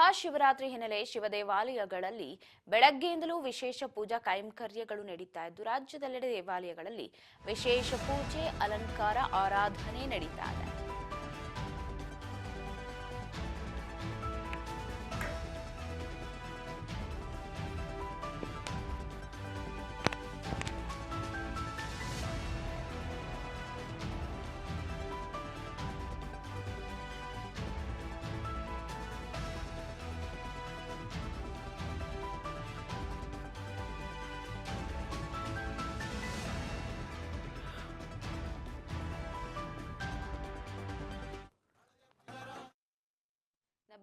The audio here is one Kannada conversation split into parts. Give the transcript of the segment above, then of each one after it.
ಮಹಾಶಿವರಾತ್ರಿ ಹಿನ್ನೆಲೆ ಶಿವ ದೇವಾಲಯಗಳಲ್ಲಿ ಬೆಳಗ್ಗೆಯಿಂದಲೂ ವಿಶೇಷ ಪೂಜಾ ಕೈಂಕರ್ಯಗಳು ನಡೀತಾ ಇದ್ದು ರಾಜ್ಯದೆಲ್ಲೆಡೆ ದೇವಾಲಯಗಳಲ್ಲಿ ವಿಶೇಷ ಪೂಜೆ ಅಲಂಕಾರ ಆರಾಧನೆ ನಡೀತಾ ಇದೆ.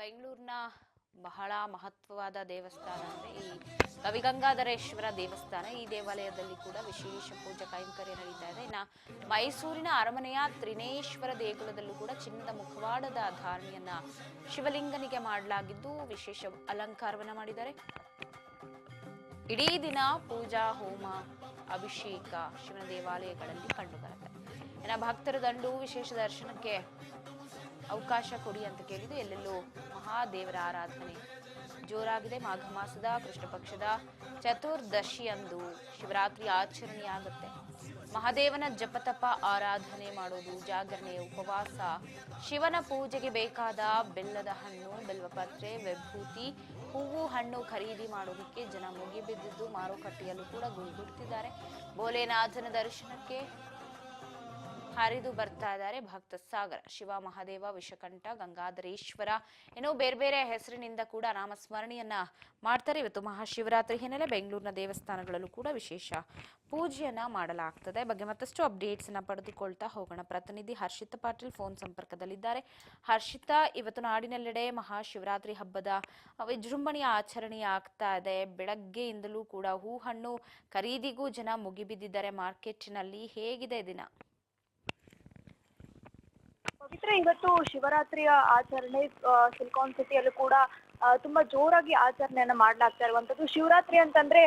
ಬೆಂಗಳೂರಿನ ಬಹಳ ಮಹತ್ವವಾದ ದೇವಸ್ಥಾನ ಅಂದ್ರೆ ಈ ಗವಿಗಂಗಾಧರೇಶ್ವರ ದೇವಸ್ಥಾನ. ಈ ದೇವಾಲಯದಲ್ಲಿ ಕೂಡ ವಿಶೇಷ ಪೂಜಾ ಕೈಂಕರ್ಯ ನಡೀತಾ ಇದೆ. ಇನ್ನು ಮೈಸೂರಿನ ಅರಮನೆಯ ತ್ರಿನೇಶ್ವರ ದೇಗುಲದಲ್ಲೂ ಕೂಡ ಚಿನ್ನದ ಮುಖವಾಡದ ಧಾರಣೆಯನ್ನ ಶಿವಲಿಂಗನಿಗೆ ಮಾಡಲಾಗಿದ್ದು ವಿಶೇಷ ಅಲಂಕಾರವನ್ನ ಮಾಡಿದ್ದಾರೆ. ಇಡೀ ದಿನ ಪೂಜಾ ಹೋಮ ಅಭಿಷೇಕ ಶಿವನ ದೇವಾಲಯಗಳಲ್ಲಿ ಕಂಡುಬರುತ್ತೆ. ಇನ್ನು ಭಕ್ತರ ದಂಡು ವಿಶೇಷ ದರ್ಶನಕ್ಕೆ ಅವಕಾಶ ಕೊಡಿ ಅಂತ ಕೇಳಿದ್ದು ಎಲ್ಲೆಲ್ಲೂ ಮಹಾದೇವರ ಆರಾಧನೆ ಜೋರಾಗಿದೆ. ಮಾಘ ಮಾಸದ ಕೃಷ್ಣ ಪಕ್ಷದ ಚತುರ್ದಶಿಯಂದು ಶಿವರಾತ್ರಿ ಆಚರಣೆಯಾಗುತ್ತೆ. ಮಹಾದೇವನ ಜಪತಪ ಆರಾಧನೆ ಮಾಡೋದು, ಜಾಗರಣೆ, ಉಪವಾಸ, ಶಿವನ ಪೂಜೆಗೆ ಬೇಕಾದ ಬೆಲ್ಲದ ಹಣ್ಣು, ಬೆಲ್ವಪತ್ರೆ, ವಿಭೂತಿ, ಹೂವು ಹಣ್ಣು ಖರೀದಿ ಮಾಡೋದಕ್ಕೆ ಜನ ಮುಗಿಬಿದ್ದಿದ್ದು ಮಾರುಕಟ್ಟೆಯಲ್ಲೂ ಕೂಡ ಗುಂಗುಡ್ತಿದ್ದಾರೆ. ಭೋಲೆನಾಥನ ದರ್ಶನಕ್ಕೆ ಹರಿದು ಬರ್ತಾ ಇದ್ದಾರೆ ಭಕ್ತ ಸಾಗರ. ಶಿವ, ಮಹಾದೇವ, ವಿಷಕಂಠ, ಗಂಗಾಧರೇಶ್ವರ ಏನೋ ಬೇರೆ ಬೇರೆ ಹೆಸರಿನಿಂದ ಕೂಡ ನಾಮಸ್ಮರಣೆಯನ್ನ ಮಾಡ್ತಾರೆ. ಇವತ್ತು ಮಹಾಶಿವರಾತ್ರಿ ಹಿನ್ನೆಲೆ ಬೆಂಗಳೂರಿನ ದೇವಸ್ಥಾನಗಳಲ್ಲೂ ಕೂಡ ವಿಶೇಷ ಪೂಜೆಯನ್ನ ಮಾಡಲಾಗ್ತದೆ. ಬಗ್ಗೆ ಮತ್ತಷ್ಟು ಅಪ್ಡೇಟ್ಸ್ ಅನ್ನ ಪಡೆದುಕೊಳ್ತಾ ಹೋಗೋಣ. ಪ್ರತಿನಿಧಿ ಹರ್ಷಿತಾ ಪಾಟೀಲ್ ಫೋನ್ ಸಂಪರ್ಕದಲ್ಲಿದ್ದಾರೆ. ಹರ್ಷಿತಾ, ಇವತ್ತು ನಾಡಿನೆಲ್ಲೆಡೆ ಮಹಾಶಿವರಾತ್ರಿ ಹಬ್ಬದ ವಿಜೃಂಭಣೆಯ ಆಚರಣೆ ಆಗ್ತಾ ಇದೆ. ಬೆಳಗ್ಗೆಯಿಂದಲೂ ಕೂಡ ಹೂ ಹಣ್ಣು ಖರೀದಿಗೂ ಜನ ಮುಗಿಬಿದ್ದಿದ್ದಾರೆ ಮಾರ್ಕೆಟ್ನಲ್ಲಿ. ಹೇಗಿದೆ ದಿನ? ಪವಿತ್ರ, ಇವತ್ತು ಶಿವರಾತ್ರಿಯ ಆಚರಣೆ ಸಿಲಿಕಾನ್ ಸಿಟಿಯಲ್ಲೂ ಕೂಡ ತುಂಬಾ ಜೋರಾಗಿ ಆಚರಣೆಯನ್ನ ಮಾಡ್ಲಾಗ್ತಾ ಇರುವಂತದ್ದು. ಶಿವರಾತ್ರಿ ಅಂತಂದ್ರೆ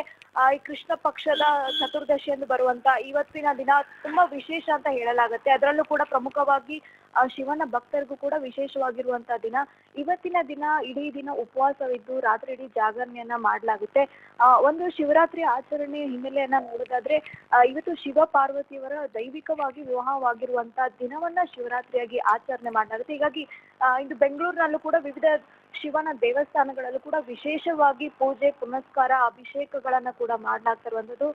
ಈ ಕೃಷ್ಣ ಪಕ್ಷದ ಚತುರ್ದಶಿ ಎಂದು ಬರುವಂತ ಇವತ್ತಿನ ದಿನ ತುಂಬಾ ವಿಶೇಷ ಅಂತ ಹೇಳಲಾಗುತ್ತೆ. ಅದರಲ್ಲೂ ಕೂಡ ಪ್ರಮುಖವಾಗಿ ಶಿವನ ಭಕ್ತರಿಗೂ ಕೂಡ ವಿಶೇಷವಾಗಿರುವಂತಹ ದಿನ. ಇವತ್ತಿನ ದಿನ ಇಡೀ ದಿನ ಉಪವಾಸವಿದ್ದು ರಾತ್ರಿ ಇಡೀ ಜಾಗರಣೆಯನ್ನ ಮಾಡಲಾಗುತ್ತೆ. ಒಂದು ಶಿವರಾತ್ರಿ ಆಚರಣೆ ಹಿನ್ನೆಲೆಯನ್ನ ನೋಡೋದಾದ್ರೆ ಇವತ್ತು ಶಿವ ಪಾರ್ವತಿಯವರ ದೈವಿಕವಾಗಿ ವಿವಾಹವಾಗಿರುವಂತಹ ದಿನವನ್ನ ಶಿವರಾತ್ರಿಯಾಗಿ ಆಚರಣೆ ಮಾಡಲಾಗುತ್ತೆ. ಹೀಗಾಗಿ ಇಂದು ಬೆಂಗಳೂರಿನಲ್ಲೂ ಕೂಡ ವಿವಿಧ ಶಿವನ ದೇವಸ್ಥಾನಗಳಲ್ಲೂ ಕೂಡ ವಿಶೇಷವಾಗಿ ಪೂಜೆ ಪುನಸ್ಕಾರ ಅಭಿಷೇಕಗಳನ್ನ ಕೂಡ ಮಾಡಲಾಗ್ತಾ ಇರುವಂತದ್ದು.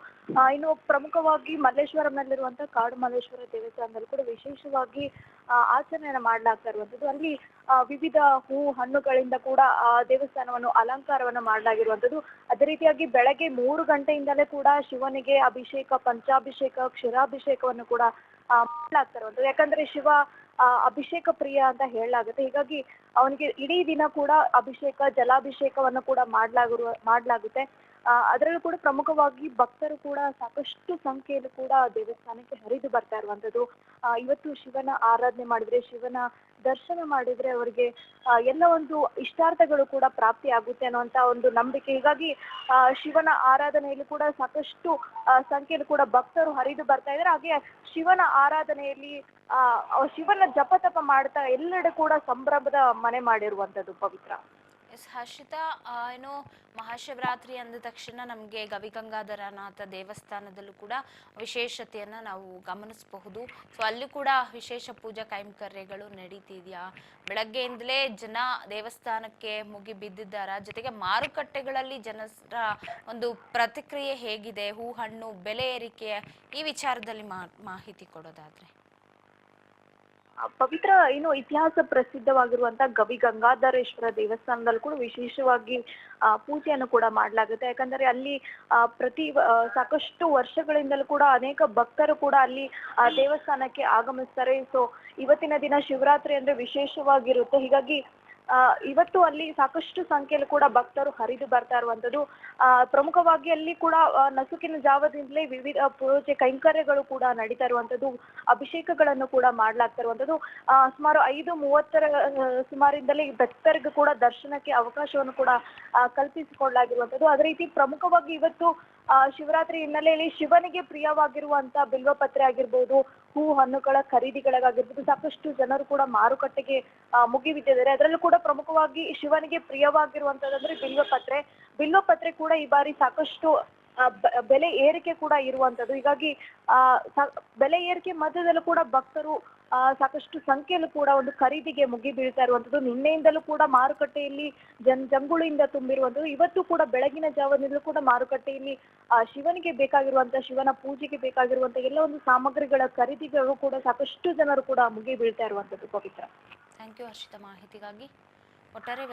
ಇನ್ನು ಪ್ರಮುಖವಾಗಿ ಮಲ್ಲೇಶ್ವರಂನಲ್ಲಿರುವಂತಹ ಕಾಡು ಮಲ್ಲೇಶ್ವರ ದೇವಸ್ಥಾನದಲ್ಲಿ ಕೂಡ ವಿಶೇಷವಾಗಿ ಆಚರಣೆಯನ್ನ ಮಾಡಲಾಗ್ತಾ ಇರುವಂತದ್ದು. ಅಲ್ಲಿ ವಿವಿಧ ಹೂ ಹಣ್ಣುಗಳಿಂದ ಕೂಡ ದೇವಸ್ಥಾನವನ್ನು ಅಲಂಕಾರವನ್ನ ಮಾಡಲಾಗಿರುವಂತದ್ದು. ಅದೇ ರೀತಿಯಾಗಿ ಬೆಳಗ್ಗೆ 3 ಗಂಟೆಯಿಂದಲೇ ಕೂಡ ಶಿವನಿಗೆ ಅಭಿಷೇಕ, ಪಂಚಾಭಿಷೇಕ, ಕ್ಷೀರಾಭಿಷೇಕವನ್ನು ಕೂಡ ಮಾಡಲಾಗ್ತಾ ಇರುವಂತದ್ದು. ಯಾಕಂದ್ರೆ ಶಿವ ಅಭಿಷೇಕ ಪ್ರಿಯ ಅಂತ ಹೇಳಲಾಗುತ್ತೆ. ಹೀಗಾಗಿ ಅವನಿಗೆ ಇಡೀ ದಿನ ಕೂಡ ಅಭಿಷೇಕ, ಜಲಾಭಿಷೇಕವನ್ನು ಕೂಡ ಮಾಡಲಾಗುತ್ತೆ. ಅದರಲ್ಲೂ ಕೂಡ ಪ್ರಮುಖವಾಗಿ ಭಕ್ತರು ಕೂಡ ಸಾಕಷ್ಟು ಸಂಖ್ಯೆಯಲ್ಲಿ ಕೂಡ ದೇವಸ್ಥಾನಕ್ಕೆ ಹರಿದು ಬರ್ತಾ ಇರುವಂತದ್ದು. ಇವತ್ತು ಶಿವನ ಆರಾಧನೆ ಮಾಡಿದ್ರೆ, ಶಿವನ ದರ್ಶನ ಮಾಡಿದ್ರೆ ಅವರಿಗೆ ಎಲ್ಲ ಒಂದು ಇಷ್ಟಾರ್ಥಗಳು ಕೂಡ ಪ್ರಾಪ್ತಿ ಆಗುತ್ತೆ ಅನ್ನುವಂತ ಒಂದು ನಂಬಿಕೆ. ಹೀಗಾಗಿ ಶಿವನ ಆರಾಧನೆಯಲ್ಲಿ ಕೂಡ ಸಾಕಷ್ಟು ಸಂಖ್ಯೆಯಲ್ಲಿ ಕೂಡ ಭಕ್ತರು ಹರಿದು ಬರ್ತಾ ಇದ್ದಾರೆ. ಹಾಗೆ ಶಿವನ ಆರಾಧನೆಯಲ್ಲಿ ಶಿವನ ಜಪತಪ ಮಾಡ್ತಾ ಎಲ್ಲೆಡೆ ಕೂಡ ಸಂಭ್ರಮದ ಮನೆ ಮಾಡಿರುವಂತದ್ದು. ಪವಿತ್ರ, ಹರ್ಷಿತಾ, ಏನು ಮಹಾಶಿವರಾತ್ರಿ ಅಂದ ತಕ್ಷಣ ನಮಗೆ ಗವಿಗಂಗಾಧರನಾಥ ದೇವಸ್ಥಾನದಲ್ಲೂ ಕೂಡ ವಿಶೇಷತೆಯನ್ನ ನಾವು ಗಮನಿಸಬಹುದು. ಸೊ ಅಲ್ಲಿ ಕೂಡ ವಿಶೇಷ ಪೂಜಾ ಕೈಂಕರ್ಯಗಳು ನಡೀತಿದ್ಯಾ? ಬೆಳಗ್ಗೆಯಿಂದಲೇ ಜನ ದೇವಸ್ಥಾನಕ್ಕೆ ಮುಗಿ ಬಿದ್ದಿದ್ದಾರ? ಜೊತೆಗೆ ಮಾರುಕಟ್ಟೆಗಳಲ್ಲಿ ಜನರ ಒಂದು ಪ್ರತಿಕ್ರಿಯೆ ಹೇಗಿದೆ? ಹೂ ಹಣ್ಣು ಬೆಲೆ ಏರಿಕೆ ಈ ವಿಚಾರದಲ್ಲಿ ಮಾಹಿತಿ ಕೊಡೋದಾದ್ರೆ. ಪವಿತ್ರ, ಇನ್ನು ಇತಿಹಾಸ ಪ್ರಸಿದ್ಧವಾಗಿರುವಂತಹ ಗವಿಗಂಗಾಧರೇಶ್ವರ ದೇವಸ್ಥಾನದಲ್ಲಿ ಕೂಡ ವಿಶೇಷವಾಗಿ ಪೂಜೆಯನ್ನು ಕೂಡ ಮಾಡಲಾಗುತ್ತೆ. ಯಾಕಂದ್ರೆ ಅಲ್ಲಿ ಸಾಕಷ್ಟು ವರ್ಷಗಳಿಂದಲೂ ಕೂಡ ಅನೇಕ ಭಕ್ತರು ಕೂಡ ಅಲ್ಲಿ ದೇವಸ್ಥಾನಕ್ಕೆ ಆಗಮಿಸ್ತಾರೆ. ಸೊ ಇವತ್ತಿನ ದಿನ ಶಿವರಾತ್ರಿ ಅಂದ್ರೆ ವಿಶೇಷವಾಗಿರುತ್ತೆ. ಹೀಗಾಗಿ ಇವತ್ತು ಅಲ್ಲಿ ಸಾಕಷ್ಟು ಸಂಖ್ಯೆಯಲ್ಲಿ ಕೂಡ ಭಕ್ತರು ಹರಿದು ಬರ್ತಾ ಇರುವಂತದ್ದು. ಪ್ರಮುಖವಾಗಿ ಅಲ್ಲಿ ಕೂಡ ನಸುಕಿನ ಜಾವದಿಂದಲೇ ವಿವಿಧ ಪೂಜೆ ಕೈಂಕರ್ಯಗಳು ಕೂಡ ನಡೀತಾ ಇರುವಂತದ್ದು. ಅಭಿಷೇಕಗಳನ್ನು ಕೂಡ ಮಾಡ್ಲಾಗ್ತಾ ಇರುವಂತದ್ದು. ಸುಮಾರು 5:30 ಸುಮಾರಿಂದಲೇ ಭಕ್ತರಿಗೂ ಕೂಡ ದರ್ಶನಕ್ಕೆ ಅವಕಾಶವನ್ನು ಕೂಡ ಕಲ್ಪಿಸಿಕೊಳ್ಳಲಾಗಿರುವಂತದ್ದು. ಅದೇ ರೀತಿ ಪ್ರಮುಖವಾಗಿ ಇವತ್ತು ಶಿವರಾತ್ರಿ ಹಿನ್ನೆಲೆಯಲ್ಲಿ ಶಿವನಿಗೆ ಪ್ರಿಯವಾಗಿರುವಂತ ಬಿಲ್ವಪತ್ರೆ ಆಗಿರ್ಬೋದು, ಹೂ ಹಣ್ಣುಗಳ ಖರೀದಿಗಳಿಗಾಗಿರ್ಬೋದು ಸಾಕಷ್ಟು ಜನರು ಕೂಡ ಮಾರುಕಟ್ಟೆಗೆ ಮುಗಿಬಿದ್ದಿದ್ದಾರೆ. ಅದರಲ್ಲೂ ಕೂಡ ಪ್ರಮುಖವಾಗಿ ಶಿವನಿಗೆ ಪ್ರಿಯವಾಗಿರುವಂತದಂದ್ರೆ ಬಿಲ್ವಪತ್ರೆ ಕೂಡ ಈ ಬಾರಿ ಸಾಕಷ್ಟು ಬೆಲೆ ಏರಿಕೆ ಕೂಡ ಇರುವಂತದ್ದು. ಹೀಗಾಗಿ ಬೆಲೆ ಏರಿಕೆ ಮಧ್ಯದಲ್ಲೂ ಕೂಡ ಭಕ್ತರು ಸಾಕಷ್ಟು ಸಂಖ್ಯೆಯಲ್ಲೂ ಕೂಡ ಒಂದು ಖರೀದಿಗೆ ಮುಗಿ ಬೀಳ್ತಾ ಇರುವಂತದ್ದು. ನಿನ್ನೆಯಿಂದಲೂ ಕೂಡ ಮಾರುಕಟ್ಟೆಯಲ್ಲಿ ಜಂಗುಳಿಯಿಂದ ತುಂಬಿರುವಂತದ್ದು. ಇವತ್ತು ಕೂಡ ಬೆಳಗಿನ ಜಾವದಿಂದಲೂ ಕೂಡ ಮಾರುಕಟ್ಟೆಯಲ್ಲಿ ಶಿವನಿಗೆ ಬೇಕಾಗಿರುವಂತ, ಶಿವನ ಪೂಜೆಗೆ ಬೇಕಾಗಿರುವಂತ ಎಲ್ಲ ಒಂದು ಸಾಮಗ್ರಿಗಳ ಖರೀದಿಗಳು ಕೂಡ ಸಾಕಷ್ಟು ಜನರು ಕೂಡ ಮುಗಿ ಬೀಳ್ತಾ ಇರುವಂತದ್ದು. ಪವಿತ್ರ, ಥ್ಯಾಂಕ್ ಯು ಹರ್ಷಿತಾ ಮಾಹಿತಿಗಾಗಿ. ಒಟ್ಟಾರೆ